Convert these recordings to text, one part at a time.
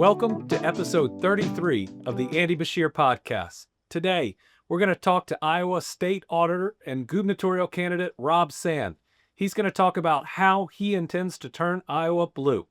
Welcome to episode 33 of the Andy Beshear podcast. Today, we're going to talk to Iowa State Auditor and gubernatorial candidate Rob Sand. He's going to talk about how he intends to turn Iowa blue.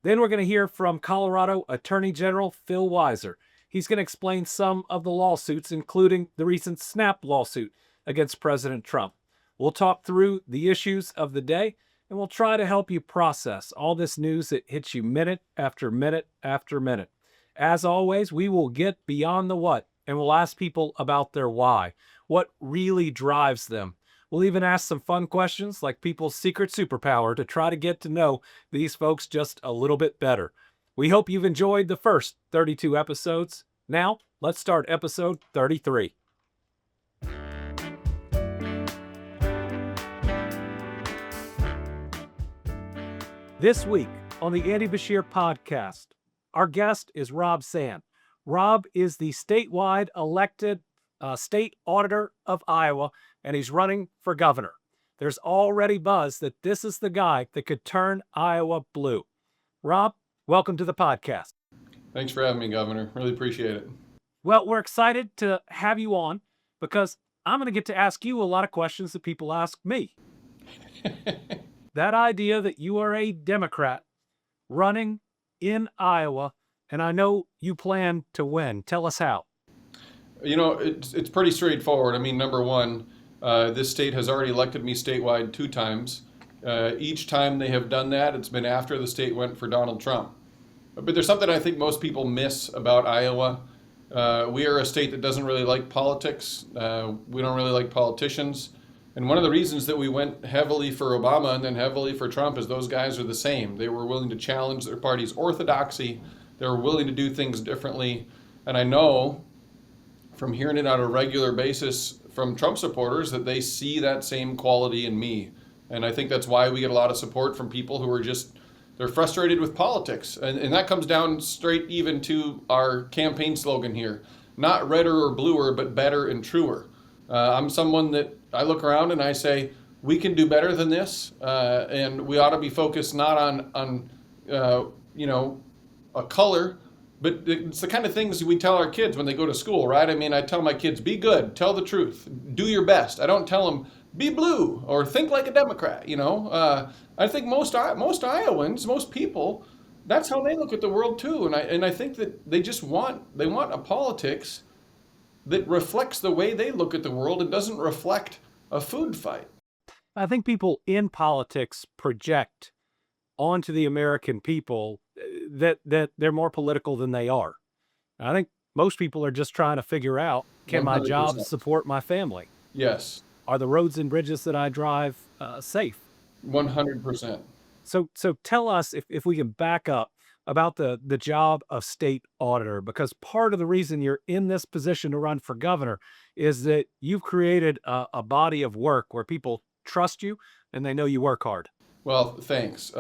Then we're going to hear from Colorado Attorney General Phil Weiser. He's going to explain some of the lawsuits, including the recent SNAP lawsuit against President Trump. We'll talk through the issues of the day, and we'll try to help you process all this news that hits you minute after minute after minute. As always, we will get beyond the what, and we'll ask people about their why, what really drives them. We'll even ask some fun questions like people's secret superpower to try to get to know these folks just a little bit better. We hope you've enjoyed the first 32 episodes. Now, let's start episode 33. This week on the Andy Beshear podcast, our guest is Rob Sand. Rob is the statewide elected state auditor of Iowa, and he's running for governor. There's already buzz that this is the guy that could turn Iowa blue. Rob, welcome to the podcast. Thanks for having me, Governor. Really appreciate it. Well, we're excited to have you on because I'm going to get to ask you a lot of questions that people ask me. That idea that you are a Democrat running in Iowa, and I know you plan to win. Tell us how. You know, it's pretty straightforward. I mean, number one, this state has already elected me statewide 2 times. Each time they have done that, it's been after the state went for Donald Trump. But there's something I think most people miss about Iowa. We are a state that doesn't really like politics. We don't really like politicians. And one of the reasons that we went heavily for Obama and then heavily for Trump is those guys are the same. They were willing to challenge their party's orthodoxy. They were willing to do things differently. And I know from hearing it on a regular basis from Trump supporters that they see that same quality in me. And I think that's why we get a lot of support from people who are just, they're frustrated with politics. And that comes down straight even to our campaign slogan here. Not redder or bluer, but better and truer. I'm someone that I look around and I say, we can do better than this, and we ought to be focused not on a color, but it's the kind of things we tell our kids when they go to school, right? I mean, I tell my kids, be good, tell the truth, do your best. I don't tell them, be blue or think like a Democrat, you know. I think most Iowans, most people, that's how they look at the world too. And I think that they want a politics that reflects the way they look at the world and doesn't reflect a food fight. I think people in politics project onto the American people that they're more political than they are. I think most people are just trying to figure out, can 100%. My job support my family? Yes. Are the roads and bridges that I drive safe? 100%. So tell us, if we can back up, about the job of state auditor, because part of the reason you're in this position to run for governor is that you've created a body of work where people trust you and they know you work hard. Well, thanks.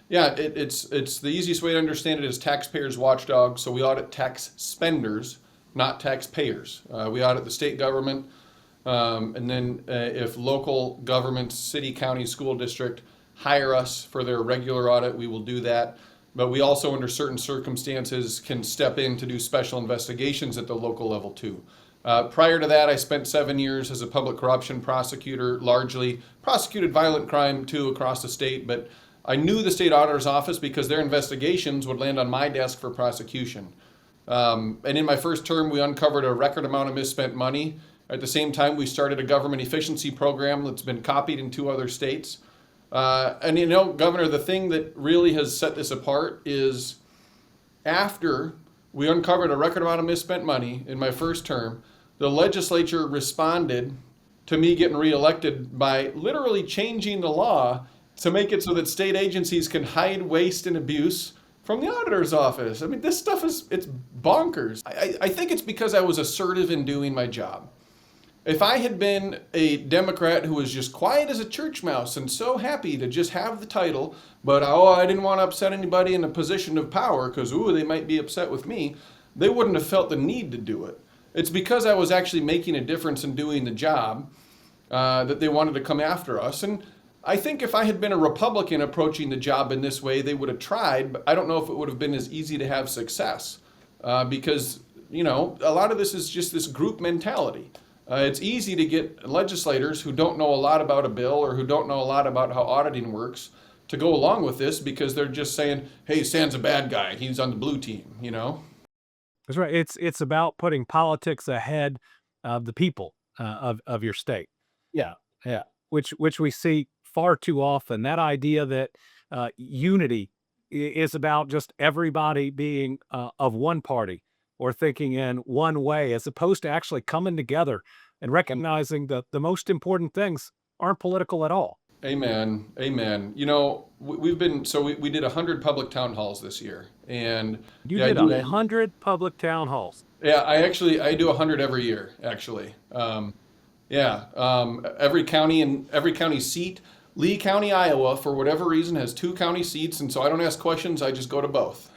It's the easiest way to understand it is taxpayers watchdog. So we audit tax spenders, not taxpayers. We audit the state government, and then if local governments, city, county, school district hire us for their regular audit, we will do that. But we also, under certain circumstances, can step in to do special investigations at the local level too. Prior to that, I spent 7 years as a public corruption prosecutor, largely prosecuted violent crime too across the state. But I knew the state auditor's office because their investigations would land on my desk for prosecution. And in my first term, we uncovered a record amount of misspent money. At the same time, we started a government efficiency program that's been copied in 2 other states. And you know, Governor, the thing that really has set this apart is after we uncovered a record amount of misspent money in my first term, the legislature responded to me getting reelected by literally changing the law to make it so that state agencies can hide waste and abuse from the auditor's office. I mean, this stuff it's bonkers. I think it's because I was assertive in doing my job. If I had been a Democrat who was just quiet as a church mouse and so happy to just have the title, but I didn't want to upset anybody in a position of power because, they might be upset with me, they wouldn't have felt the need to do it. It's because I was actually making a difference in doing the job that they wanted to come after us. And I think if I had been a Republican approaching the job in this way, they would have tried, but I don't know if it would have been as easy to have success because, a lot of this is just this group mentality. It's easy to get legislators who don't know a lot about a bill or who don't know a lot about how auditing works to go along with this because they're just saying, hey, Stan's a bad guy. He's on the blue team. That's right. It's about putting politics ahead of the people of your state. Yeah, yeah. Which we see far too often. That idea that unity is about just everybody being of one party or thinking in one way, as opposed to actually coming together and recognizing that the most important things aren't political at all. Amen. Amen. We did 100 public town halls this year. And You yeah, I did do. 100 public town halls. Yeah, I do 100 every year, actually. Yeah, every county seat. Lee County, Iowa, for whatever reason, has two county seats, and so I don't ask questions. I just go to both.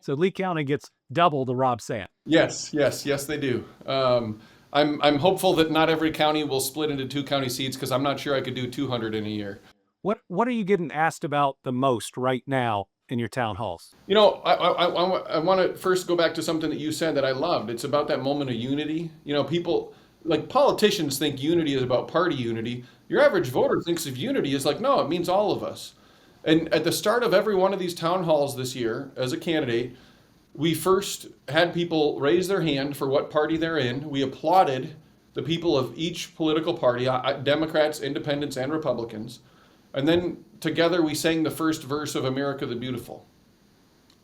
So Lee County gets double the Rob Sand. Yes, yes, yes, they do. I'm hopeful that not every county will split into two county seats because I'm not sure I could do 200 in a year. What are you getting asked about the most right now in your town halls? I want to first go back to something that you said that I loved. It's about that moment of unity. People, like politicians, think unity is about party unity. Your average voter thinks of unity as like, no, it means all of us. And at the start of every one of these town halls this year, as a candidate, we first had people raise their hand for what party they're in. We applauded the people of each political party, Democrats, independents, and Republicans. And then together we sang the first verse of America the Beautiful.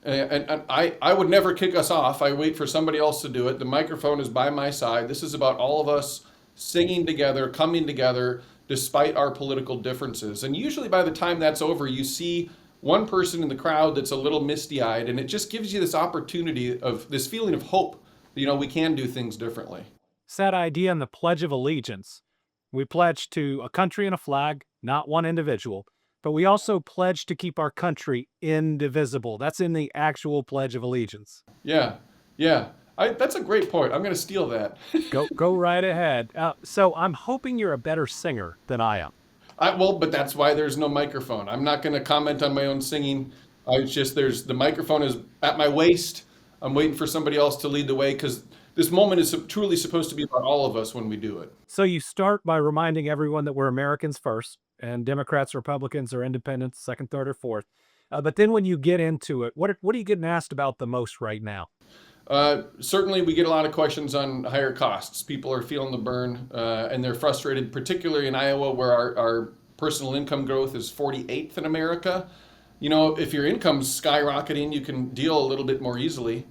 And I would never kick us off. I wait for somebody else to do it. The microphone is by my side. This is about all of us singing together, coming together, despite our political differences. And usually by the time that's over, you see one person in the crowd that's a little misty-eyed, and it just gives you this opportunity of this feeling of hope. We can do things differently. It's that idea in the Pledge of Allegiance. We pledge to a country and a flag, not one individual, but we also pledge to keep our country indivisible. That's in the actual Pledge of Allegiance. Yeah, yeah. That's a great point. I'm going to steal that. Go right ahead. So I'm hoping you're a better singer than I am. But that's why there's no microphone. I'm not going to comment on my own singing. The microphone is at my waist. I'm waiting for somebody else to lead the way because this moment is truly supposed to be about all of us when we do it. So you start by reminding everyone that we're Americans first, and Democrats, Republicans, or independents, second, third, or fourth. But then when you get into it, what are you getting asked about the most right now? Certainly, we get a lot of questions on higher costs. People are feeling the burn, and they're frustrated, particularly in Iowa, where our personal income growth is 48th in America. If your income's skyrocketing, you can deal a little bit more easily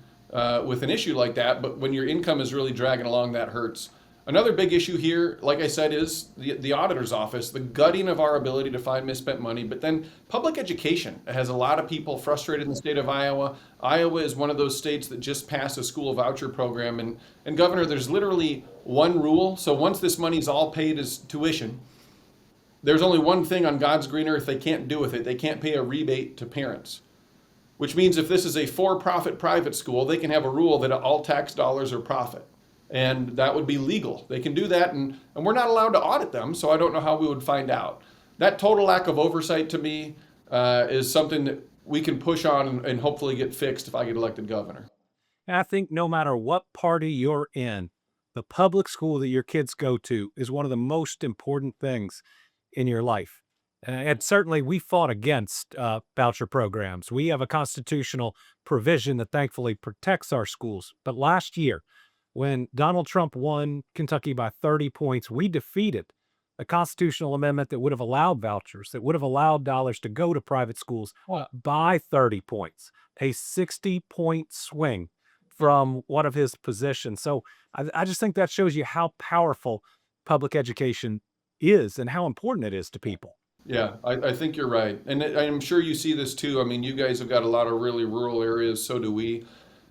with an issue like that. But when your income is really dragging along, that hurts. Another big issue here, like I said, is the auditor's office, the gutting of our ability to find misspent money. But then public education has a lot of people frustrated in the state of Iowa. Iowa is one of those states that just passed a school voucher program. And Governor, there's literally one rule. So once this money's all paid as tuition, there's only one thing on God's green earth they can't do with it. They can't pay a rebate to parents. Which means if this is a for-profit private school, they can have a rule that all tax dollars are profit. And that would be legal. They can do that, and we're not allowed to audit them, so I don't know how we would find out. That total lack of oversight to me is something that we can push on and hopefully get fixed if I get elected governor. And I think no matter what party you're in, the public school that your kids go to is one of the most important things in your life. And certainly we fought against voucher programs. We have a constitutional provision that thankfully protects our schools. But last year, when Donald Trump won Kentucky by 30 points, we defeated a constitutional amendment that would have allowed vouchers, that would have allowed dollars to go to private schools by 30 points, a 60-point swing from one of his positions. So I just think that shows you how powerful public education is and how important it is to people. Yeah, I think you're right. And I'm sure you see this too. I mean, you guys have got a lot of really rural areas, so do we.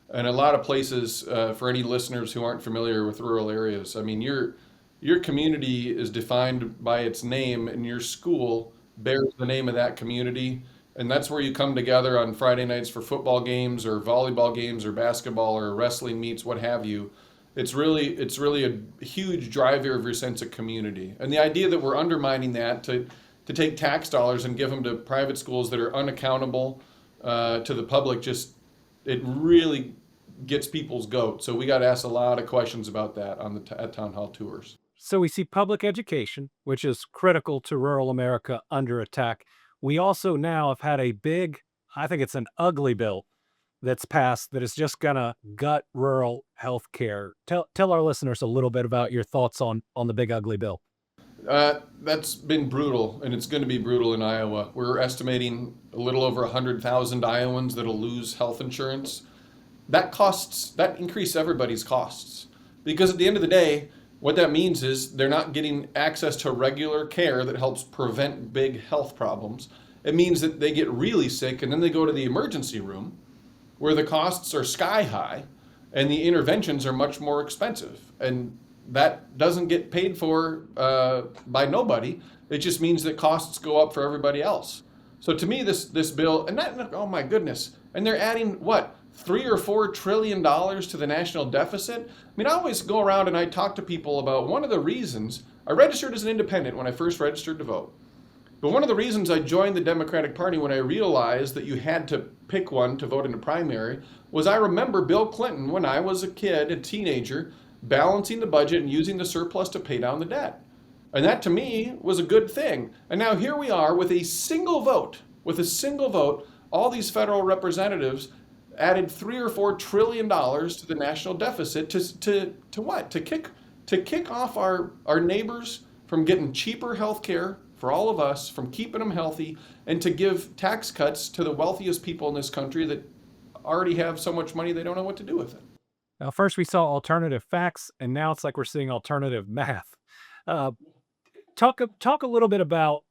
And a lot of places, for any listeners who aren't familiar with rural areas, I mean, your community is defined by its name, and your school bears the name of that community. And that's where you come together on Friday nights for football games or volleyball games or basketball or wrestling meets, what have you. It's really a huge driver of your sense of community. And the idea that we're undermining that to take tax dollars and give them to private schools that are unaccountable to the public, just it really gets people's goat. So we got to ask a lot of questions about that on at town hall tours. So we see public education, which is critical to rural America, under attack. We also now have had a big, I think it's an ugly bill that's passed that is just gonna gut rural health care. Tell our listeners a little bit about your thoughts on the big ugly bill. That's been brutal, and it's going to be brutal in Iowa. We're estimating a little over 100,000 Iowans that'll lose health insurance. That increases everybody's costs. Because at the end of the day, what that means is they're not getting access to regular care that helps prevent big health problems. It means that they get really sick and then they go to the emergency room where the costs are sky high and the interventions are much more expensive. And that doesn't get paid for by nobody. It just means that costs go up for everybody else. So to me, this bill, and that, oh my goodness, and they're adding what, $3 or $4 trillion to the national deficit? I mean, I always go around and I talk to people about one of the reasons I registered as an independent when I first registered to vote. But one of the reasons I joined the Democratic Party when I realized that you had to pick one to vote in a primary was I remember Bill Clinton, when I was a kid, a teenager, balancing the budget and using the surplus to pay down the debt. And that to me was a good thing. And now here we are with a single vote, all these federal representatives added $3 or $4 trillion to the national deficit to what? To kick off our neighbors from getting cheaper health care for all of us, from keeping them healthy, and to give tax cuts to the wealthiest people in this country that already have so much money they don't know what to do with it. Now, first we saw alternative facts, and now it's like we're seeing alternative math. Uh, talk a little bit about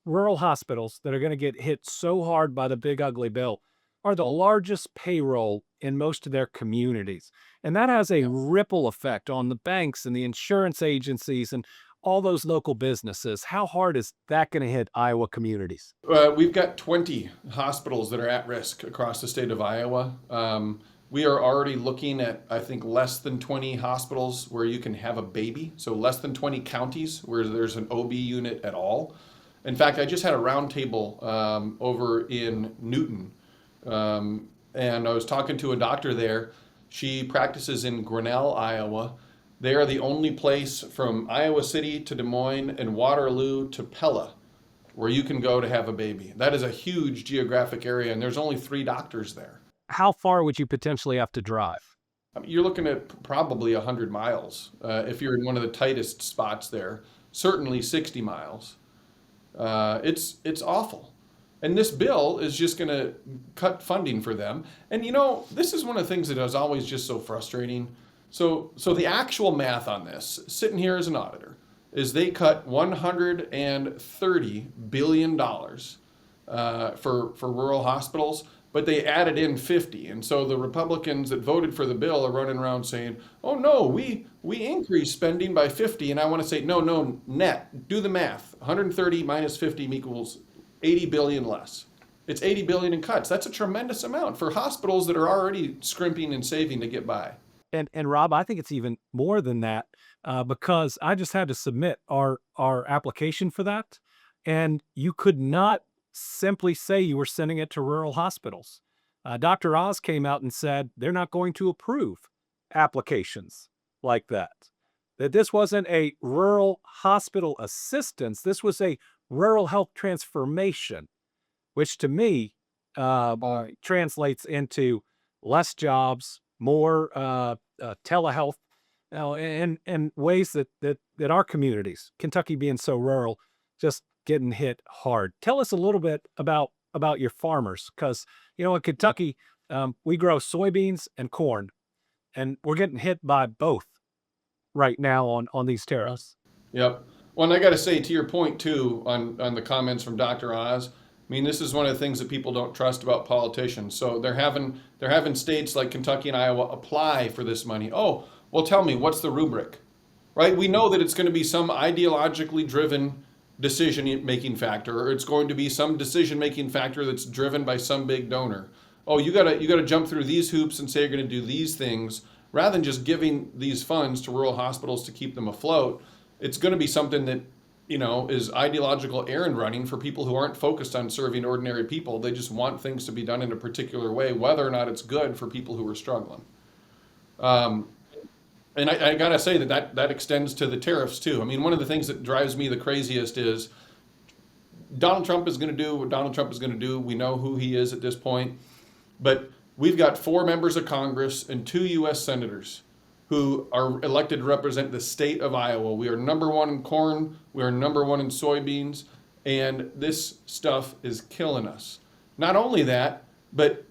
rural hospitals that are going to get hit so hard by the big ugly bill are the largest payroll in most of their communities. And that has a ripple effect on the banks and the insurance agencies and all those local businesses. How hard is that going to hit Iowa communities? We've got 20 hospitals that are at risk across the state of Iowa. We are already looking at, I think, less than 20 hospitals where you can have a baby. So less than 20 counties where there's an OB unit at all. In fact, I just had a roundtable over in Newton. And I was talking to a doctor there. She practices in Grinnell, Iowa. They are the only place from Iowa City to Des Moines and Waterloo to Pella where you can go to have a baby. That is a huge geographic area, and there's only 3 doctors there. How far would you potentially have to drive? I mean, you're looking at probably 100 miles if you're in one of the tightest spots there. Certainly 60 miles. It's awful. And this bill is just going to cut funding for them. And you know, this is one of the things that is always just so frustrating. So the actual math on this, sitting here as an auditor, is they cut $130 billion for rural hospitals, but they added in 50. And so the Republicans that voted for the bill are running around saying, oh no, we increased spending by 50. And I want to say, no, net, do the math. 130 minus 50 equals 80 billion less. It's 80 billion in cuts. That's a tremendous amount for hospitals that are already scrimping and saving to get by. And Rob, I think it's even more than that because I just had to submit our application for that, and you could not simply say you were sending it to rural hospitals. Dr. Oz came out and said they're not going to approve applications like that. That this wasn't a rural hospital assistance. This was a rural health transformation, which to me translates into less jobs, more telehealth, and ways that our communities, Kentucky being so rural, just getting hit hard. Tell us a little bit about your farmers, because in Kentucky we grow soybeans and corn, and we're getting hit by both right now on these tariffs. Yep. Well, and I got to say, to your point too, on the comments from Dr. Oz, I mean, this is one of the things that people don't trust about politicians. So they're having states like Kentucky and Iowa apply for this money. Oh, well, tell me, what's the rubric, right? We know that it's going to be some ideologically driven decision-making factor, or it's going to be some decision-making factor that's driven by some big donor. Oh, you gotta jump through these hoops and say you're going to do these things, rather than just giving these funds to rural hospitals to keep them afloat, it's going to be something that, is ideological errand running for people who aren't focused on serving ordinary people. They just want things to be done in a particular way, whether or not it's good for people who are struggling. Um, and I gotta say that extends to the tariffs too. I mean, one of the things that drives me the craziest is Donald Trump is going to do what Donald Trump is going to do. We know who he is at this point. But we've got 4 members of Congress and 2 U.S. senators who are elected to represent the state of Iowa. We are number 1 in corn. We are number 1 in soybeans. And this stuff is killing us. Not only that, but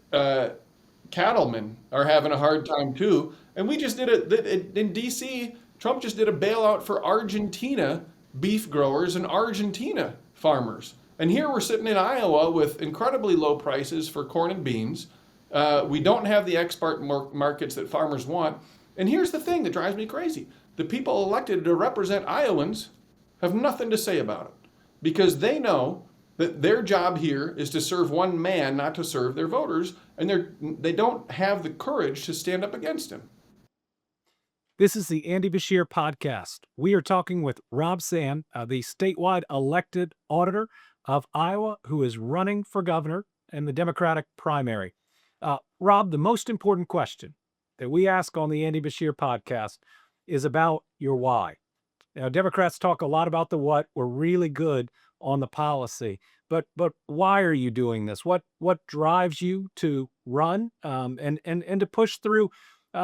cattlemen are having a hard time too. And we just did in D.C., Trump just did a bailout for Argentina beef growers and Argentina farmers. And here we're sitting in Iowa with incredibly low prices for corn and beans. We don't have the export markets that farmers want. And here's the thing that drives me crazy. The people elected to represent Iowans have nothing to say about it because they know that their job here is to serve one man, not to serve their voters. And they don't have the courage to stand up against him. This is the Andy Beshear podcast. We are talking with Rob Sand, the statewide elected auditor of Iowa, who is running for governor in the Democratic primary. Rob, the most important question that we ask on the Andy Beshear podcast is about your why. Now, Democrats talk a lot about the what. We're really good on the policy, but why are you doing this? What drives you to run and to push through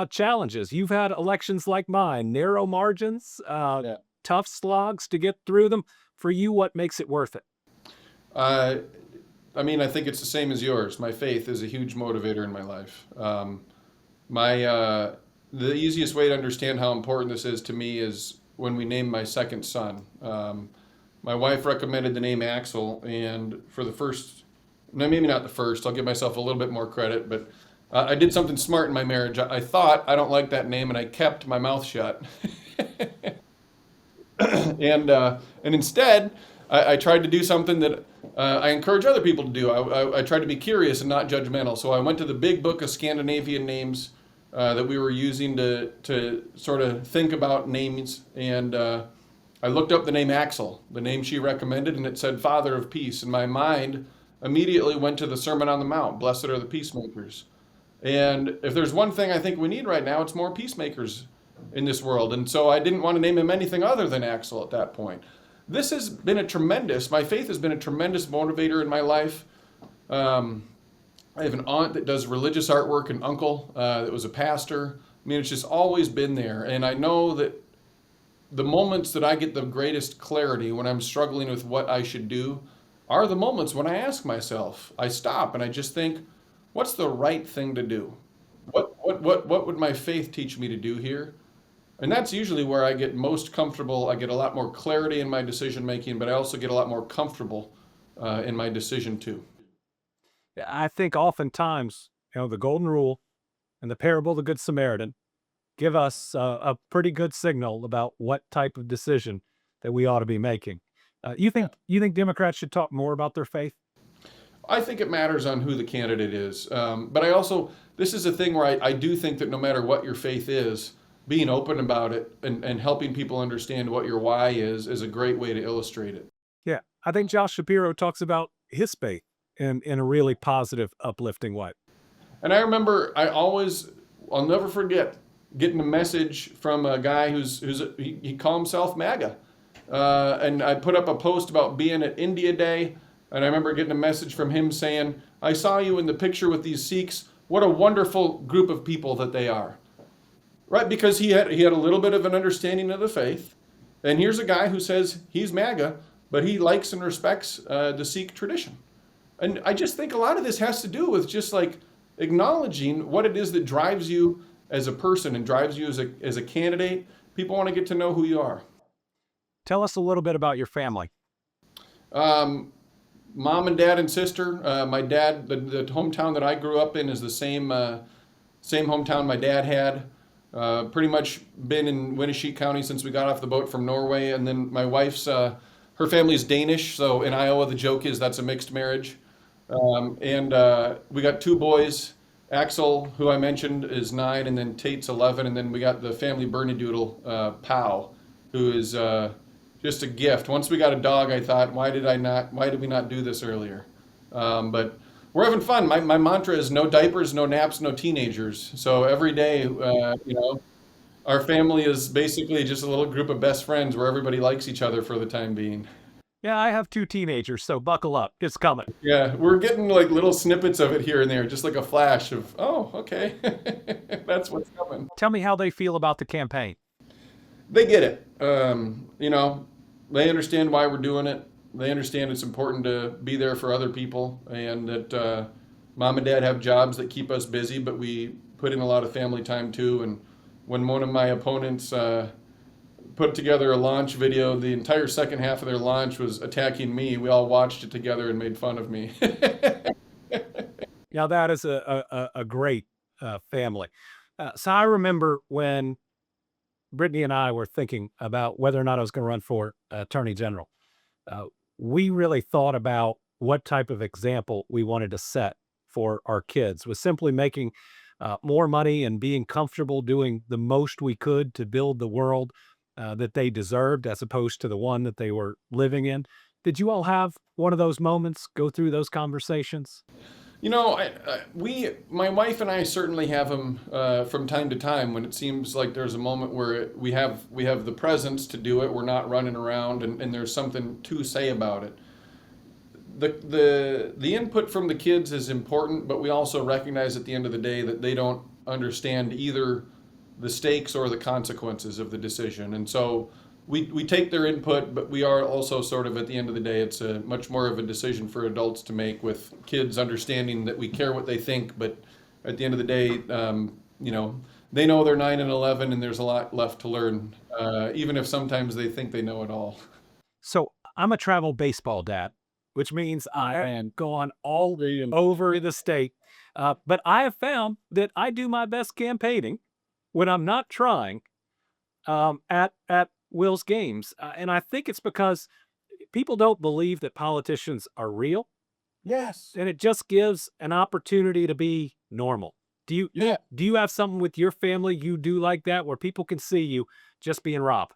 challenges? You've had elections like mine, narrow margins, Yeah. tough slogs to get through them. For you, what makes it worth it? I mean, I think it's the same as yours. My faith is a huge motivator in my life. The easiest way to understand how important this is to me is when we named my second son. My wife recommended the name Axel, and for the first, no, maybe not the first, I'll give myself a little bit more credit, but I did something smart in my marriage. I thought I don't like that name, and I kept my mouth shut. And instead, I tried to do something that I encourage other people to do. I tried to be curious and not judgmental. So I went to the big book of Scandinavian names that we were using to sort of think about names, and I looked up the name Axel, the name she recommended, and it said Father of Peace. And my mind immediately went to the Sermon on the Mount, Blessed are the peacemakers. And if there's one thing I think we need right now, it's more peacemakers in this world. And so I didn't want to name him anything other than Axel at that point. This has been my faith has been a tremendous motivator in my life. I have an aunt that does religious artwork, an uncle that was a pastor. I mean, it's just always been there. And I know that the moments that I get the greatest clarity when I'm struggling with what I should do are the moments when I ask myself, I stop and I just think, what's the right thing to do? What would my faith teach me to do here? And that's usually where I get most comfortable. I get a lot more clarity in my decision making, but I also get a lot more comfortable in my decision too. I think oftentimes, the golden rule and the parable of the Good Samaritan give us a pretty good signal about what type of decision that we ought to be making. You think Democrats should talk more about their faith? I think it matters on who the candidate is. But this is a thing where I do think that no matter what your faith is, being open about it and helping people understand what your why is a great way to illustrate it. Yeah, I think Josh Shapiro talks about his faith in a really positive, uplifting way. And I remember I'll never forget getting a message from a guy he called himself MAGA. And I put up a post about being at India Day, and I remember getting a message from him saying, I saw you in the picture with these Sikhs. What a wonderful group of people that they are. Right, because he had a little bit of an understanding of the faith. And here's a guy who says he's MAGA, but he likes and respects the Sikh tradition. And I just think a lot of this has to do with just like acknowledging what it is that drives you as a person and drives you as a candidate. People want to get to know who you are. Tell us a little bit about your family. Mom and dad and sister. My dad, the hometown that I grew up in is the same hometown my dad had. Pretty much been in Winnesheek County since we got off the boat from Norway. And then my wife's, her family's Danish. So in Iowa, the joke is that's a mixed marriage. And we got 2 boys. Axel, who I mentioned, is 9, and then Tate's 11, and then we got the family Bernedoodle, Pow, who is just a gift. Once we got a dog, I thought, why did we not do this earlier? But we're having fun. My mantra is no diapers, no naps, no teenagers. So every day, our family is basically just a little group of best friends where everybody likes each other for the time being. Yeah, I have 2 teenagers, so buckle up. It's coming. Yeah, we're getting like little snippets of it here and there, just like a flash of, oh, okay, that's what's coming. Tell me how they feel about the campaign. They get it. They understand why we're doing it. They understand it's important to be there for other people, and that mom and dad have jobs that keep us busy, but we put in a lot of family time too. And when one of my opponents put together a launch video, the entire second half of their launch was attacking me. We all watched it together and made fun of me. Now, that is a great family. So I remember when Brittany and I were thinking about whether or not I was going to run for Attorney General. Uh, we really thought about what type of example we wanted to set for our kids, was simply making more money and being comfortable doing the most we could to build the world that they deserved, as opposed to the one that they were living in. Did you all have one of those moments, go through those conversations? My wife and I certainly have them from time to time when it seems like there's a moment where we have the presence to do it. We're not running around, and there's something to say about it. The input from the kids is important, but we also recognize at the end of the day that they don't understand either the stakes or the consequences of the decision, and so we take their input, but we are also sort of, at the end of the day, it's a much more of a decision for adults to make, with kids understanding that we care what they think, but at the end of the day, they know they're 9 and 11, and there's a lot left to learn, even if sometimes they think they know it all. So I'm a travel baseball dad, which means I am gone all over the state. But I have found that I do my best campaigning when I'm not trying at Will's games, and I think it's because people don't believe that politicians are real, Yes. and it just gives an opportunity to be normal. Do you have something with your family you do like that, where people can see you just being Rob?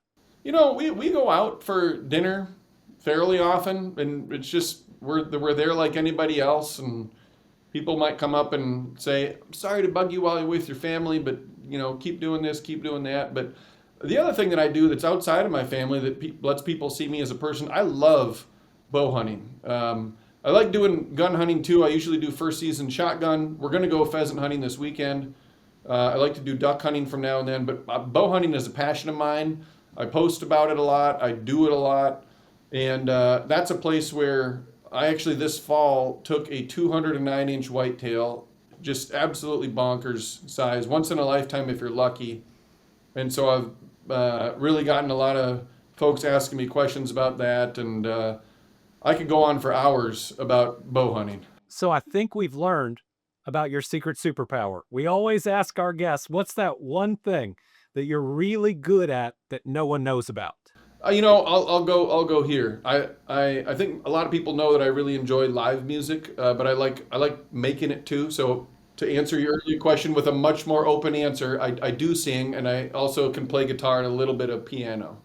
We go out for dinner fairly often, and it's just we're there like anybody else, and people might come up and say, "I'm sorry to bug you while you're with your family, but keep doing this, keep doing that." But the other thing that I do that's outside of my family that lets people see me as a person, I love bow hunting. I like doing gun hunting too. I usually do first season shotgun. We're going to go pheasant hunting this weekend. I like to do duck hunting from now and then, but bow hunting is a passion of mine. I post about it a lot. I do it a lot. And that's a place where I actually this fall took a 209-inch whitetail, just absolutely bonkers size, once in a lifetime if you're lucky. And so I've really gotten a lot of folks asking me questions about that, and I could go on for hours about bow hunting. So I think we've learned about your secret superpower. We always ask our guests, what's that one thing that you're really good at that no one knows about? I'll go here. I think a lot of people know that I really enjoy live music, but I like making it too. So to answer your earlier question with a much more open answer, I do sing, and I also can play guitar and a little bit of piano.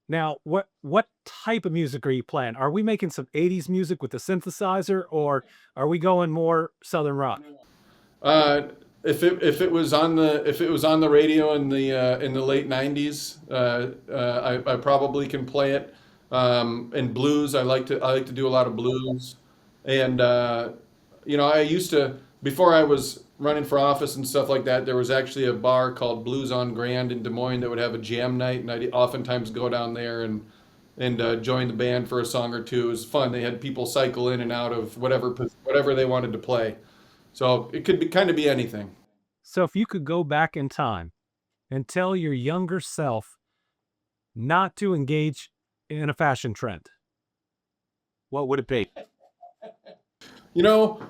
Now, what type of music are you playing? Are we making some 80s music with the synthesizer, or are we going more Southern rock? Uh, if it was on the radio in the late '90s, I probably can play it. And blues, I like to do a lot of blues, and I used to, before I was running for office and stuff like that. There was actually a bar called Blues on Grand in Des Moines that would have a jam night, and I'd oftentimes go down there and join the band for a song or two. It was fun. They had people cycle in and out of whatever they wanted to play. So it could be kind of be anything. So if you could go back in time and tell your younger self not to engage in a fashion trend, what would it be? You know,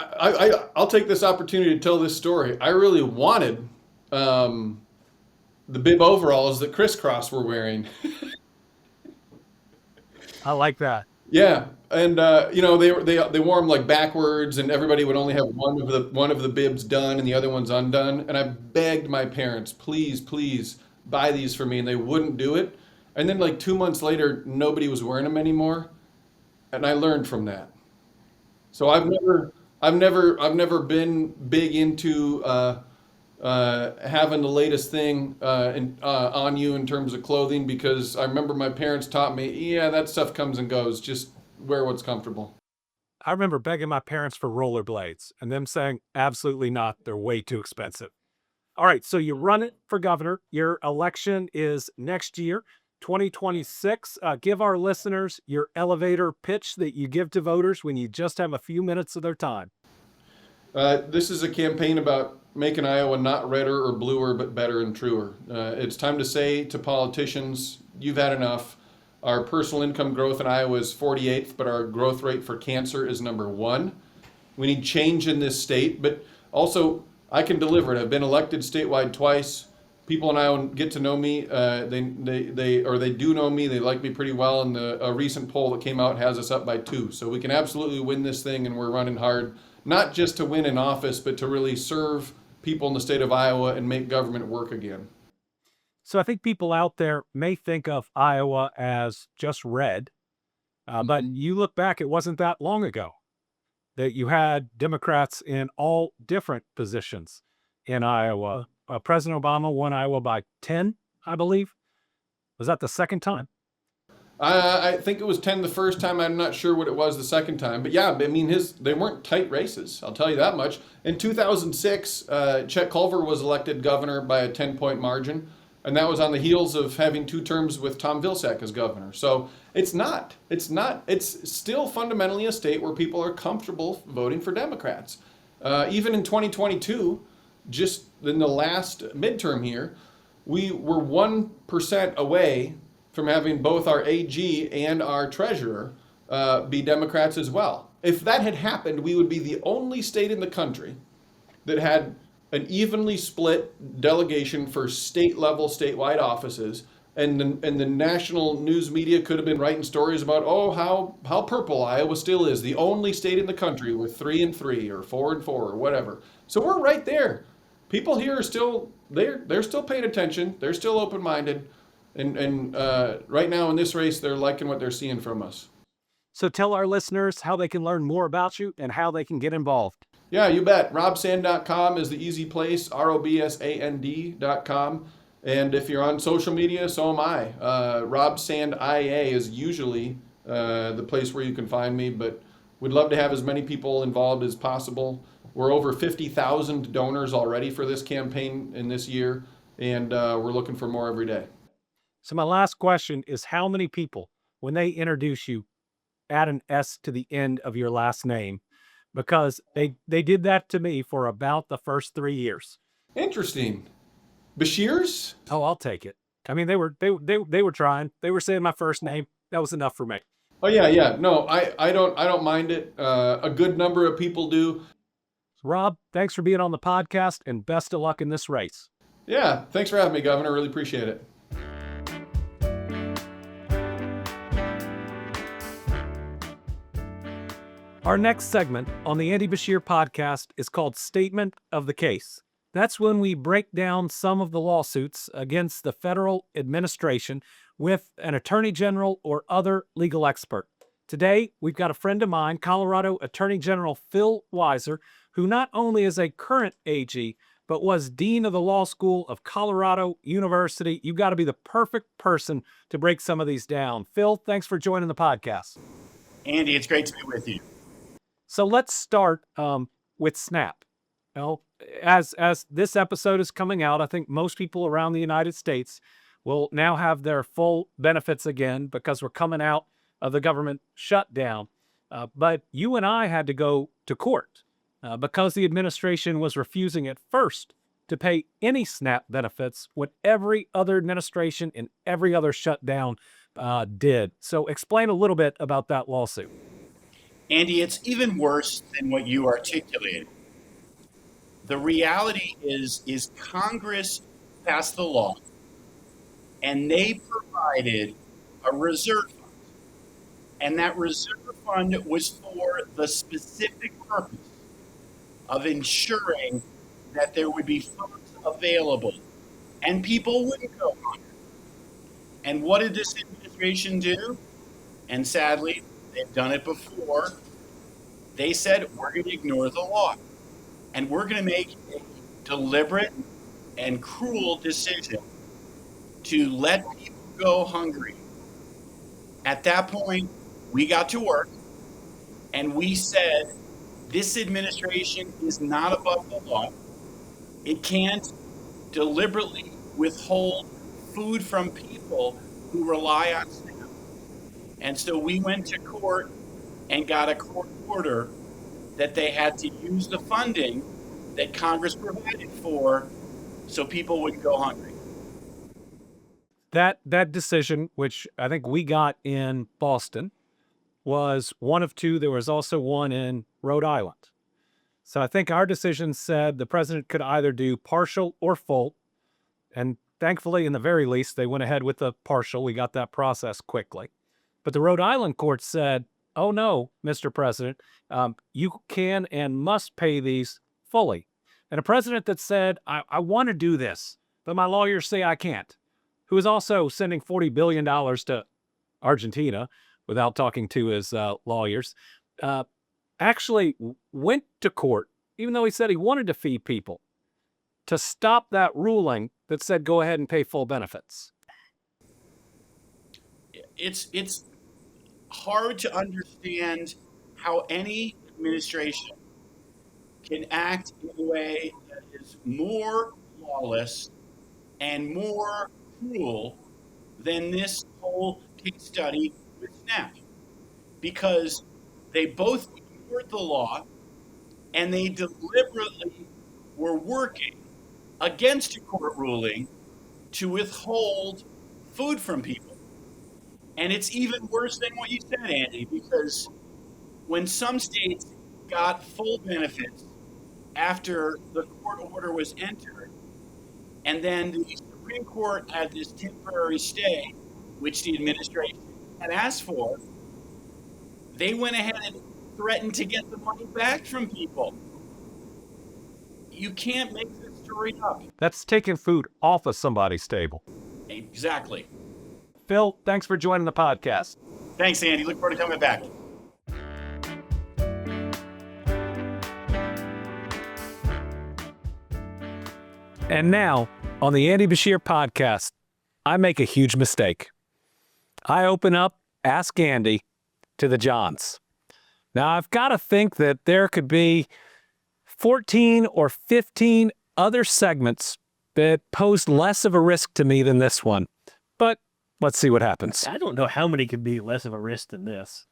I'll take this opportunity to tell this story. I really wanted um, the bib overalls that Crisscross were wearing. I like that. Yeah, and they wore them like backwards, and everybody would only have one of the bibs done and the other one's undone. And I begged my parents, please, please buy these for me, and they wouldn't do it. And then like 2 months later, nobody was wearing them anymore, and I learned from that. So I've never been big into having the latest thing on you in terms of clothing because I remember my parents taught me, yeah, that stuff comes and goes. Just wear what's comfortable. I remember begging my parents for rollerblades and them saying, absolutely not, they're way too expensive. All right, so you run it for governor. Your election is next year, 2026. Give our listeners your elevator pitch that you give to voters when you just have a few minutes of their time. This is a campaign about making Iowa not redder or bluer, but better and truer. It's time to say to politicians, you've had enough. Our personal income growth in Iowa is 48th, but our growth rate for cancer is number one. We need change in this state, but also I can deliver it. I've been elected statewide twice. People in Iowa get to know me. They do know me. They like me pretty well. And a recent poll that came out has us up by 2. So we can absolutely win this thing, and we're running hard, not just to win in office, but to really serve people in the state of Iowa and make government work again. So I think people out there may think of Iowa as just red, but Mhm. you look back, it wasn't that long ago that you had Democrats in all different positions in Iowa. President Obama won Iowa by 10, I believe. Was that the second time? I think it was 10 the first time. I'm not sure what it was the second time. But yeah, I mean, they weren't tight races. I'll tell you that much. In 2006, Chet Culver was elected governor by a 10-point margin. And that was on the heels of having 2 terms with Tom Vilsack as governor. So it's still fundamentally a state where people are comfortable voting for Democrats. Even in 2022, just in the last midterm here, we were 1% away from having both our AG and our treasurer be Democrats as well. If that had happened, we would be the only state in the country that had an evenly split delegation for state level, statewide offices. And the national news media could have been writing stories about, oh, how purple Iowa still is, the only state in the country with 3-3 or 4-4 or whatever. So we're right there. People here are still they're still paying attention. They're still open minded, and right now in this race, they're liking what they're seeing from us. So tell our listeners how they can learn more about you and how they can get involved. Yeah, you bet. Robsand.com is the easy place. ROBSAND.com. And if you're on social media, so am I. Rob Sand IA is usually the place where you can find me, but we'd love to have as many people involved as possible. We're over 50,000 donors already for this campaign in this year, and we're looking for more every day. So my last question is how many people, when they introduce you, add an S to the end of your last name? Because they did that to me for about the first 3 years. Interesting. Bashirs? Oh, I'll take it. I mean, they were trying. They were saying my first name. That was enough for me. Oh yeah, yeah. No, I don't mind it. A good number of people do. Rob, thanks for being on the podcast and best of luck in this race. Yeah, thanks for having me, Governor. Really appreciate it. Our next segment on the Andy Beshear podcast is called Statement of the Case. That's when we break down some of the lawsuits against the federal administration with an attorney general or other legal expert. Today, we've got a friend of mine, Colorado Attorney General Phil Weiser, who not only is a current AG, but was Dean of the Law School of Colorado University. You've got to be the perfect person to break some of these down. Phil, thanks for joining the podcast. Andy, it's great to be with you. So let's start with SNAP. Well, as this episode is coming out, I think most people around the United States will now have their full benefits again because we're coming out of the government shutdown. But you and I had to go to court because the administration was refusing at first to pay any SNAP benefits what every other administration in every other shutdown did. So explain a little bit about that lawsuit. Andy, it's even worse than what you articulated. The reality is Congress passed the law and they provided a reserve fund. And that reserve fund was for the specific purpose of ensuring that there would be funds available and people wouldn't go hungry. And what did this administration do? And sadly, they've done it before. They said, we're going to ignore the law and we're going to make a deliberate and cruel decision to let people go hungry. At that point, we got to work and we said, this administration is not above the law. It can't deliberately withhold food from people who rely on SNAP. And so we went to court and got a court order that they had to use the funding that Congress provided for so people wouldn't go hungry. That decision, which I think we got in Boston, was one of two. There was also one in Rhode Island. So I think our decision said the president could either do partial or full. And thankfully, in the very least, they went ahead with the partial. We got that process quickly. But the Rhode Island court said, oh no, Mr. President, you can and must pay these fully. And a president that said, I want to do this, but my lawyers say I can't, who is also sending $40 billion to Argentina without talking to his lawyers, actually went to court, even though he said he wanted to feed people, to stop that ruling that said go ahead and pay full benefits. It's hard to understand how any administration can act in a way that is more lawless and more cruel than this whole case study with SNAP, because they both ignored the law and they deliberately were working against a court ruling to withhold food from people. And it's even worse than what you said, Andy, because when some states got full benefits after the court order was entered, and then the Supreme Court had this temporary stay, which the administration had asked for, they went ahead and threatened to get the money back from people. You can't make this story up. That's taking food off of somebody's table. Exactly. Phil, thanks for joining the podcast. Thanks, Andy. Look forward to coming back. And now, on the Andy Beshear podcast, I make a huge mistake. I open up Ask Andy to the Johns. Now, I've got to think that there could be 14 or 15 other segments that pose less of a risk to me than this one. But let's see what happens. I don't know how many could be less of a risk than this.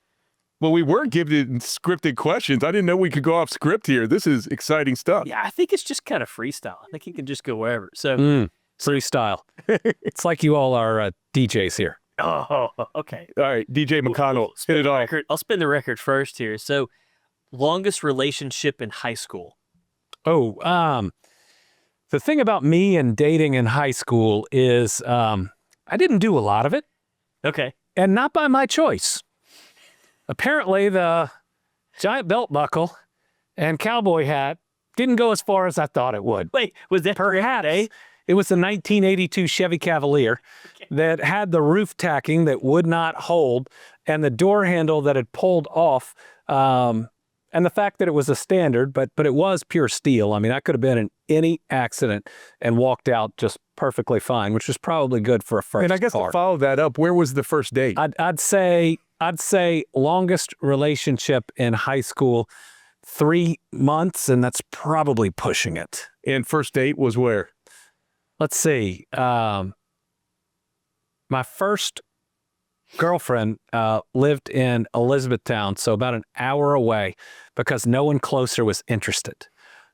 Well, we were given scripted questions. I didn't know we could go off script here. This is exciting stuff. Yeah, I think it's just kind of freestyle. I think he can just go wherever. So, Freestyle. It's like you all are DJs here. oh, okay. All right, DJ McConnell, hit it off. I'll spin the record first here. So, longest relationship in high school. Oh, the thing about me and dating in high school is I didn't do a lot of it, Okay. and not by my choice. Apparently, the giant belt buckle and cowboy hat didn't go as far as I thought it would. Wait, was that Perhaps it was the 1982 Chevy Cavalier that had the roof tacking that would not hold and the door handle that had pulled off. And the fact that it was a standard, but it was pure steel. I mean, I could have been in any accident and walked out just perfectly fine, which was probably good for a first And I guess car. to follow that up, where was the first date? I'd say longest relationship in high school, 3 months, and that's probably pushing it. And first date was where? Let's see. My first girlfriend lived in Elizabethtown, so about an hour away, because no one closer was interested.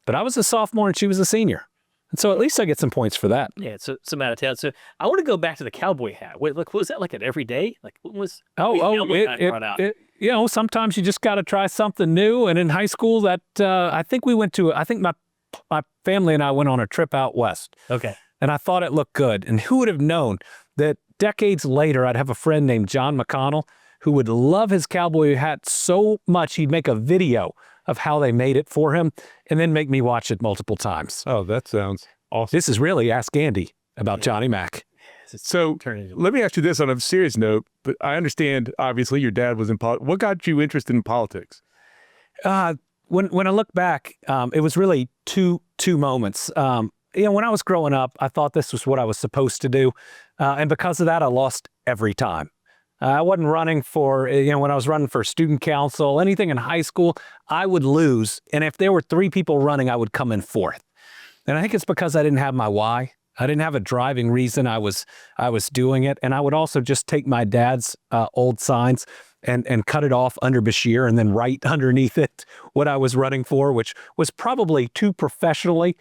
But I was a sophomore and she was a senior. And so at least I get some points for that. Yeah, so some out of town. So I want to go back to the cowboy hat. Wait, look, was that like an everyday? Like, what was? Sometimes you just got to try something new. And in high school, that I think my family and I went on a trip out west. Okay. And I thought it looked good. And who would have known that decades later, I'd have a friend named John McConnell who would love his cowboy hat so much he'd make a video of how they made it for him and then make me watch it multiple times. Oh, that sounds awesome. This is really Ask Andy about Johnny Mac. So let me ask you this on a serious note, but I understand, obviously, your dad was in politics. What got you interested in politics? When I look back, it was really two moments. When I was growing up, I thought this was what I was supposed to do. And because of that, I lost every time. I wasn't running for, when I was running for student council, anything in high school, I would lose. And if there were 3 people running, I would come in 4th. And I think it's because I didn't have my why. I didn't have a driving reason I was doing it. And I would also just take my dad's old signs and cut it off under Beshear and then write underneath it what I was running for, which was probably too professionally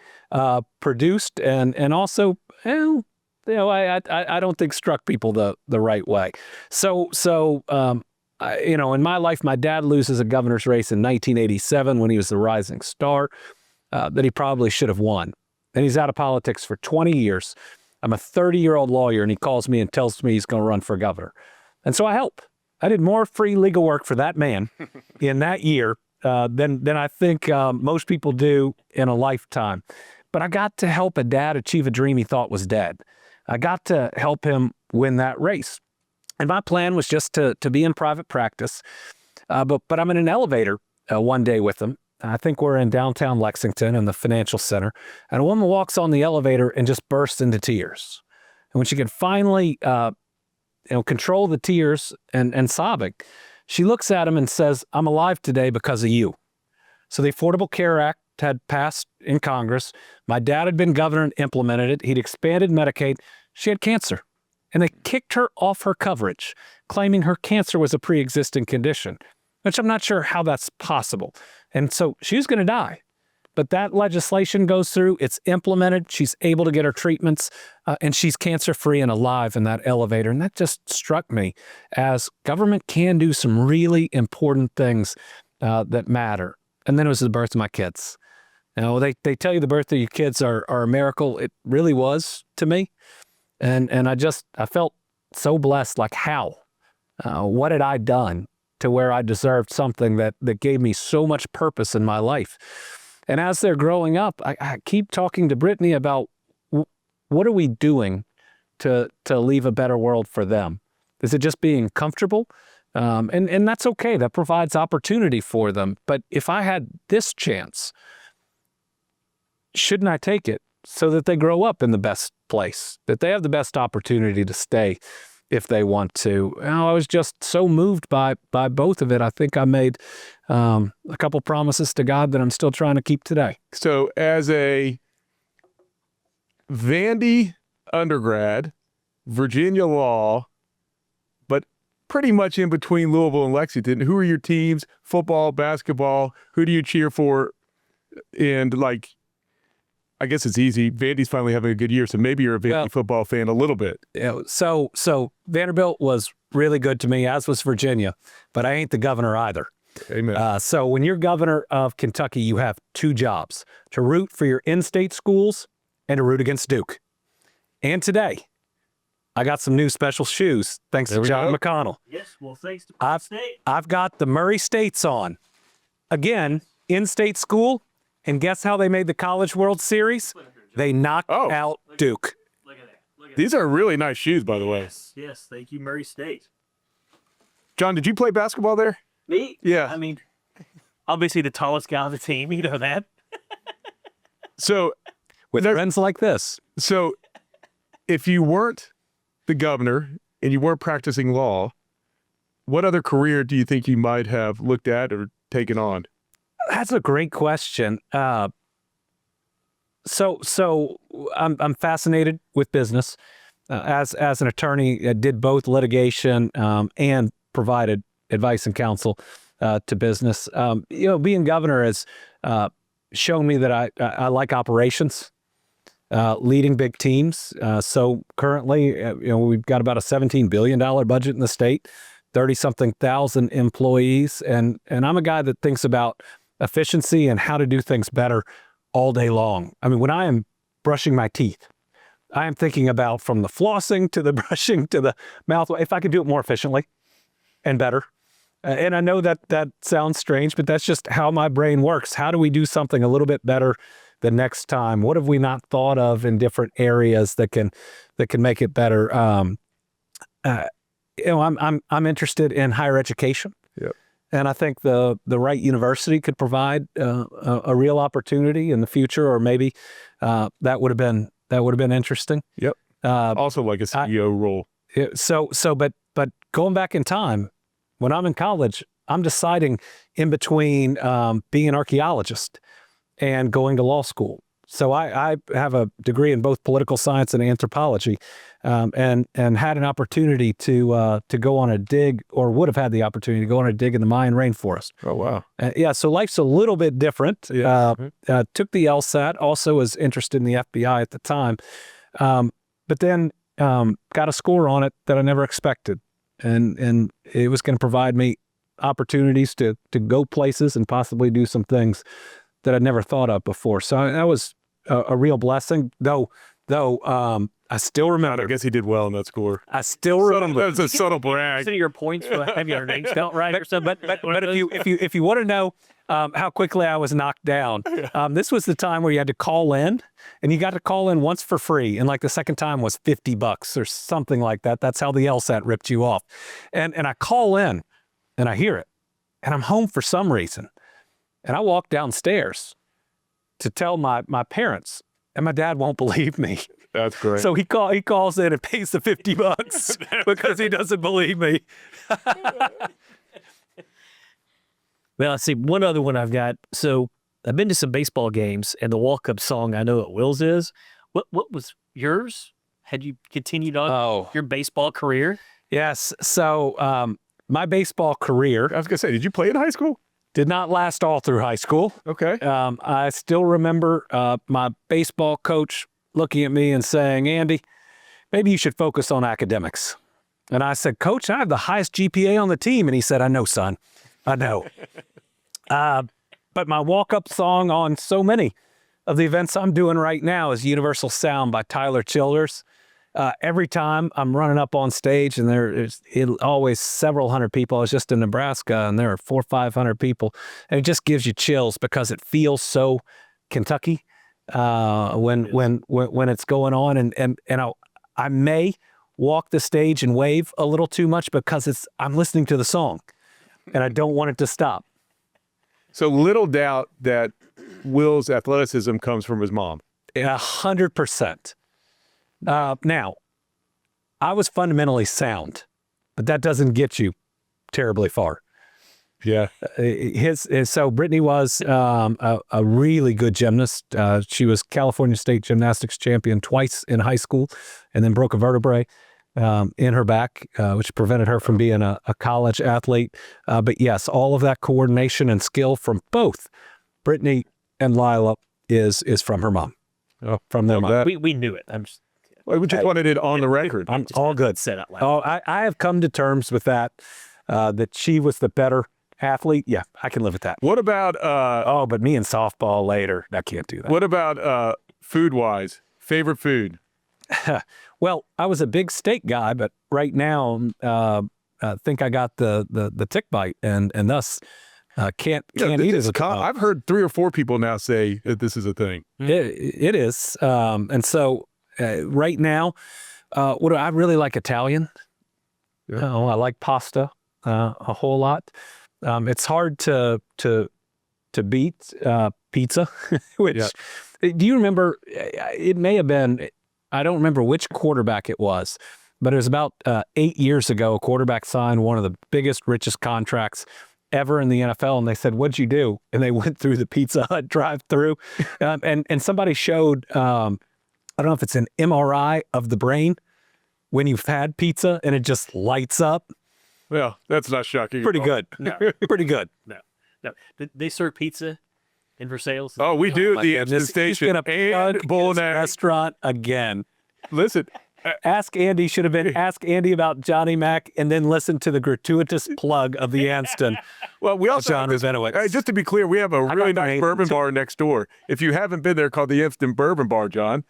produced and also, I don't think struck people the right way. So in my life, my dad loses a governor's race in 1987 when he was the rising star that he probably should have won. And he's out of politics for 20 years. I'm a 30-year-old lawyer, and he calls me and tells me he's going to run for governor. And so I help. I did more free legal work for that man in that year than I think most people do in a lifetime. But I got to help a dad achieve a dream he thought was dead. I got to help him win that race. And my plan was just to be in private practice. But I'm in an elevator one day with him. I think we're in downtown Lexington in the financial center. And a woman walks on the elevator and just bursts into tears. And when she could finally control the tears and sobbing, she looks at him and says, "I'm alive today because of you." So the Affordable Care Act had passed in Congress. My dad had been governor and implemented it. He'd expanded Medicaid. She had cancer. And they kicked her off her coverage, claiming her cancer was a pre-existing condition, which I'm not sure how that's possible. And so she was going to die. But that legislation goes through, it's implemented, she's able to get her treatments, and she's cancer-free and alive in that elevator. And that just struck me as government can do some really important things that matter. And then it was the birth of my kids. They tell you the birth of your kids are a miracle. It really was to me. And I felt so blessed, like how? What had I done to where I deserved something that gave me so much purpose in my life? And as they're growing up, I keep talking to Brittany about what are we doing to leave a better world for them? Is it just being comfortable? And that's okay. That provides opportunity for them. But if I had this chance, shouldn't I take it so that they grow up in the best place, that they have the best opportunity to stay if they want to? I was just so moved by both of it. I think I made a couple promises to God that I'm still trying to keep today. So as a Vandy undergrad, Virginia law, but pretty much in between Louisville and Lexington, who are your teams? Football, basketball, who do you cheer for? And I guess it's easy. Vandy's finally having a good year, so maybe you're a Vandy football fan a little bit. So Vanderbilt was really good to me, as was Virginia, but I ain't the governor either. Amen. So when you're governor of Kentucky, you have 2 jobs: to root for your in-state schools and to root against Duke. And today, I got some new special shoes, thanks to John McConnell. Yes, well, thanks to Penn State. I've got the Murray States on. Again, in-state school. And guess how they made the College World Series? They knocked out Duke. Look at that. These are really nice shoes, by the way. Yes, thank you, Murray State. John, did you play basketball there? Me? Yeah. I mean, obviously the tallest guy on the team, you know that. So, with friends like this. So, if you weren't the governor and you weren't practicing law, what other career do you think you might have looked at or taken on? That's a great question. So I'm fascinated with business. As an attorney, I did both litigation and provided advice and counsel to business. Being governor has shown me that I like operations, leading big teams. So currently, we've got about a $17 billion budget in the state, 30-something thousand employees, and I'm a guy that thinks about efficiency and how to do things better all day long. I mean, when I am brushing my teeth, I am thinking about from the flossing to the brushing to the mouth, if I could do it more efficiently, and better. And I know that sounds strange, but that's just how my brain works. How do we do something a little bit better the next time? What have we not thought of in different areas that can make it better? I'm interested in higher education. Yep. And I think the right university could provide a real opportunity in the future, or maybe that would have been interesting. Yep. Also like a CEO role. But going back in time, when I'm in college, I'm deciding in between being an archaeologist and going to law school. So I have a degree in both political science and anthropology, and had an opportunity to go on a dig, or would have had the opportunity to go on a dig in the Mayan rainforest. Oh, wow. Yeah, so life's a little bit different. Yeah. Took the LSAT, also was interested in the FBI at the time, but then got a score on it that I never expected. And it was going to provide me opportunities to go places and possibly do some things that I'd never thought of before. So that was a real blessing, though I still remember. I guess he did well in that score. I still remember. That's a subtle brag. Consider your points for having your name spelled right or something. But if you want to know how quickly I was knocked down, this was the time where you had to call in, and you got to call in once for free, and like the second time was $50 or something like that. That's how the LSAT ripped you off. And I call in, and I hear it, and I'm home for some reason, and I walk downstairs to tell my parents, and my dad won't believe me. That's great. So he calls in and pays the $50 because he doesn't believe me. Well, let's see, one other one I've got. So I've been to some baseball games, and the walk-up song I know what Will's is. What was yours? Had you continued on your baseball career? Yes. So my baseball career, I was going to say, did you play in high school? did not last all through high school. Okay. I still remember my baseball coach looking at me and saying, Andy, maybe you should focus on academics. And I said, Coach, I have the highest GPA on the team. And he said, I know, son. I know. But my walk-up song on so many of the events I'm doing right now is Universal Sound by Tyler Childers. Every time I'm running up on stage, and there's always several hundred people. I was just in Nebraska, and there are 400 or 500 people. And it just gives you chills because it feels so Kentucky when it's going on. And I may walk the stage and wave a little too much because I'm listening to the song, and I don't want it to stop. So little doubt that Will's athleticism comes from his mom. 100%. Now, I was fundamentally sound, but that doesn't get you terribly far. Yeah. So Brittany was a really good gymnast. She was California State gymnastics champion twice in high school, and then broke a vertebrae in her back, which prevented her from being a college athlete. But yes, all of that coordination and skill from both Brittany and Lila is from her mom. Oh, from their mom. We knew it. I'm just Well, we just wanted it on the record. I'm all good. said out loud. Oh, I have come to terms with that, that she was the better athlete. Yeah, I can live with that. What about but me and softball later, I can't do that. what about food-wise? Favorite food? Well, I was a big steak guy, but right now I think I got the tick bite, and thus can't eat it. I've heard 3 or 4 people now say that this is a thing. It is, and so right now, what do I really like? Italian. Yeah. Oh, I like pasta a whole lot. It's hard to beat pizza. Which do you remember? It may have been. I don't remember which quarterback it was, but it was about 8 years ago. A quarterback signed one of the biggest, richest contracts ever in the NFL, and they said, "What'd you do?" And they went through the Pizza Hut drive-through, and somebody showed. I don't know if it's an MRI of the brain when you've had pizza and it just lights up. Well, that's not shocking. Pretty good. No. Pretty good. No. They serve pizza in for sales. Oh, we do My the goodness, station he's gonna plug and bowling his restaurant again. Listen, Ask Andy should have been ask Andy about Johnny Mac and then listen to the gratuitous plug of the Anston. well, we also John have this, Rabinowitz. just to be clear, we have a really got nice my- bourbon bar next door. If you haven't been there, called the Instant Bourbon Bar, John.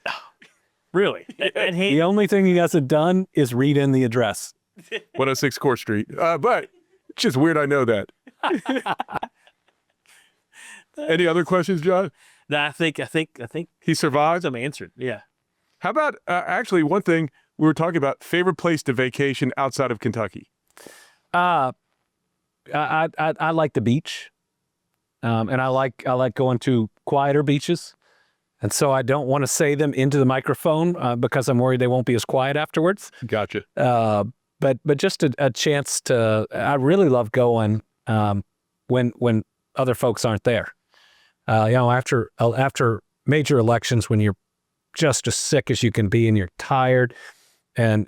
Really? And he, The only thing he hasn't done is read in the address. 106 Court Street. But It's just weird I know that. Any other questions, John? No, I think He survived? I'm answered. Yeah. How about, actually, one thing we were talking about, favorite place to vacation outside of Kentucky? I like the beach, and I like going to quieter beaches, and so I don't want to say them into the microphone because I'm worried they won't be as quiet afterwards. Gotcha. But just a chance to. I really love going when other folks aren't there. After major elections, when you're just as sick as you can be and you're tired, and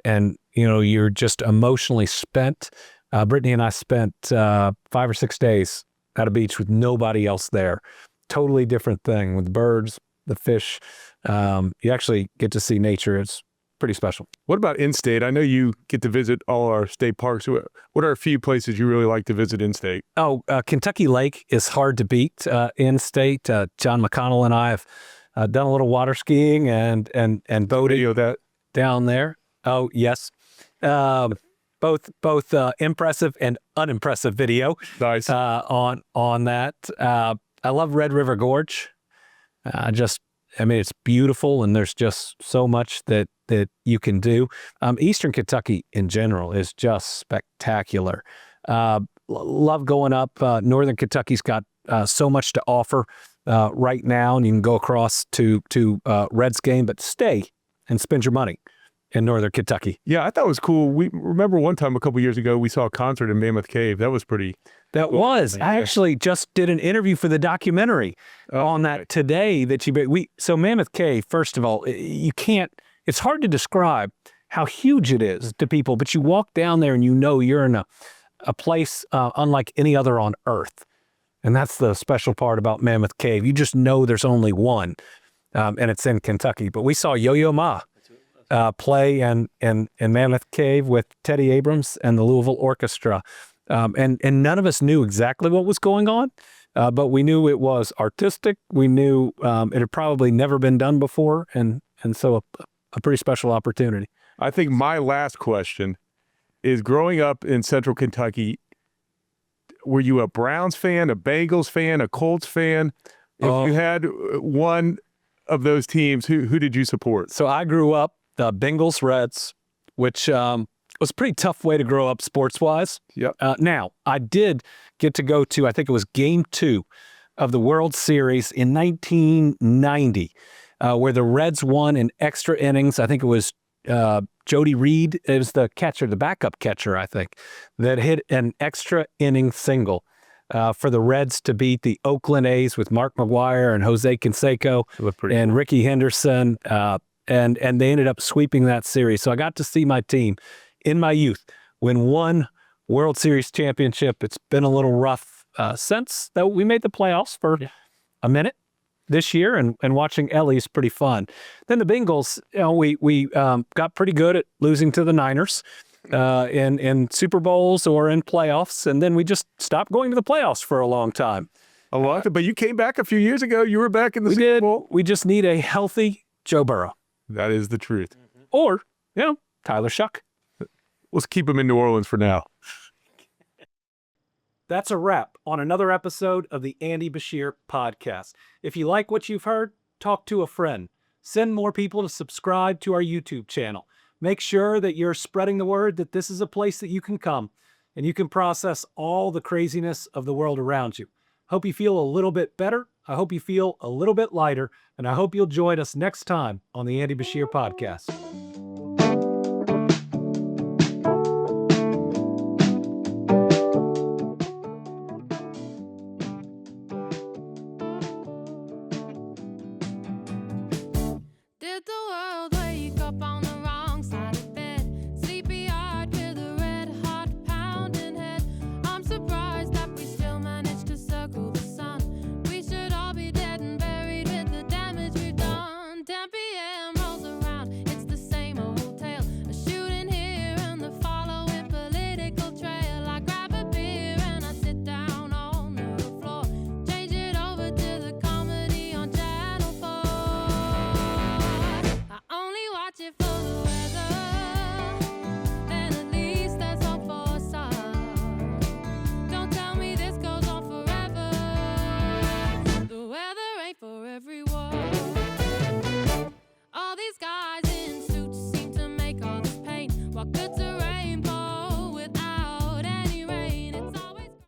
you're just emotionally spent. Brittany and I spent 5 or 6 days at a beach with nobody else there. Totally different thing with birds, the fish. You actually get to see nature. It's pretty special. What about in-state? I know you get to visit all our state parks. What are a few places you really like to visit in-state? Kentucky Lake is hard to beat in-state. John McConnell and I have done a little water skiing and boating That down there. Oh, yes. Both impressive and unimpressive video nice. on that. I love Red River Gorge. It's beautiful, and there's just so much that you can do. Eastern Kentucky in general is just spectacular. Love going up. Northern Kentucky's got so much to offer right now, and you can go across to Reds game, but stay and spend your money in Northern Kentucky. Yeah, I thought it was cool. We remember one time a couple years ago, we saw a concert in Mammoth Cave. That was pretty. That cool. was. I actually just did an interview for the documentary on that today. So Mammoth Cave. First of all, it's hard to describe how huge it is to people, but you walk down there and you're in a place unlike any other on Earth, and that's the special part about Mammoth Cave. You just know there's only one, and it's in Kentucky. But we saw Yo-Yo Ma play in Mammoth Cave with Teddy Abrams and the Louisville Orchestra. And none of us knew exactly what was going on, but we knew it was artistic. We knew it had probably never been done before, and so a pretty special opportunity. I think my last question is, growing up in Central Kentucky, were you a Browns fan, a Bengals fan, a Colts fan? If you had one of those teams, who did you support? So I grew up the Bengals Reds, which was a pretty tough way to grow up sports-wise. Yep. Now, I did get to go to, I think it was Game 2 of the World Series in 1990, where the Reds won in extra innings. I think it was Jody Reed. It was the catcher, the backup catcher, I think, that hit an extra inning single for the Reds to beat the Oakland A's with Mark McGwire and Jose Canseco and cool. Ricky Henderson. And they ended up sweeping that series. So I got to see my team in my youth win one World Series championship. It's been a little rough since that we made the playoffs for a minute this year, and watching Ellie is pretty fun. Then the Bengals, we got pretty good at losing to the Niners in Super Bowls or in playoffs, and then we just stopped going to the playoffs for a long time. But you came back a few years ago. You were back in the Super Bowl. We just need a healthy Joe Burrow. That is the truth. Or, Tyler Shuck. Let's keep him in New Orleans for now. That's a wrap on another episode of the Andy Beshear podcast. If you like what you've heard, talk to a friend. Send more people to subscribe to our YouTube channel. Make sure that you're spreading the word that this is a place that you can come and you can process all the craziness of the world around you. Hope you feel a little bit better. I hope you feel a little bit lighter, and I hope you'll join us next time on the Andy Beshear podcast.